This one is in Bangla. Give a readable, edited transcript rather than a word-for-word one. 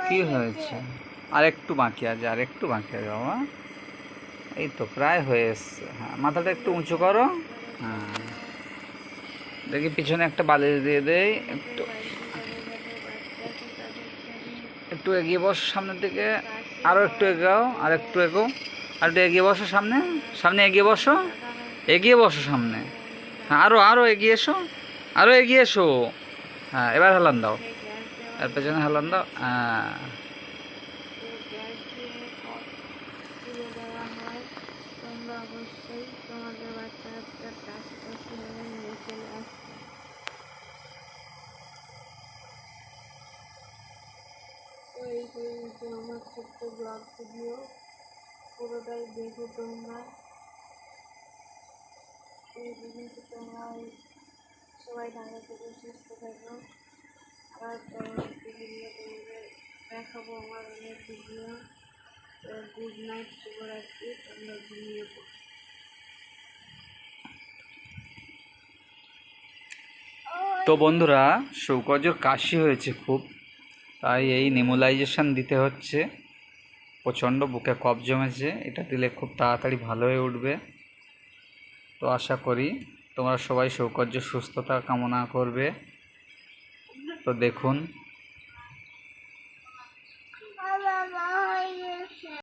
কি হয়েছে? আর একটু বাকি আছে, আর একটু বাকি আছে বাবা। এই তো প্রায় হয়ে এসছে। হ্যাঁ, মাথাটা একটু উঁচু করো। হ্যাঁ, দেখি পিছনে একটা বালিশ দিয়ে দেই। একটু একটু এগিয়ে বসো সামনের দিকে। আরও একটু এগাও, আর একটু এগো। আর একটু এগিয়ে বসো সামনে। সামনে এগিয়ে বসো, এগিয়ে বসো সামনে। হ্যাঁ, আরও আরও এগিয়ে এসো, আরও এগিয়ে এসো। হ্যাঁ, এবার হেলান দাও, এর পেছনে হেলান দাও। হ্যাঁ, তোমরা অবশ্যই তোমাদের বাচ্চা কাচ্চার কাশি টাশি হলে নিয়ে চলে আসবে। তো এই পর্যন্ত আমার ছোট্ট ব্লগ ভিডিও, পুরোটাই দেখো তোমরা। এই পর্যন্ত তোমরা সবাই ভালো থেকে সুস্থ থাকো। আবার পরবর্তী ভিডিও তোমাদের দেখাবো আমার অনেক ভিডিও। তো গুড নাইট, শুভরাত্রি, তোমরা ঘুমিয়ে পড়ো। তো বন্ধুরা, সৌকর্যর কাশি হয়েছে খুব, তাই এই নেমুলাইজেশন দিতে হচ্ছে। প্রচণ্ড বুকে কফ জমেছে, এটা দিলে খুব তাড়াতাড়ি ভালো হয়ে উঠবে। তো আশা করি তোমরা সবাই সৌকর্য সুস্থতা কামনা করবে। তো দেখুন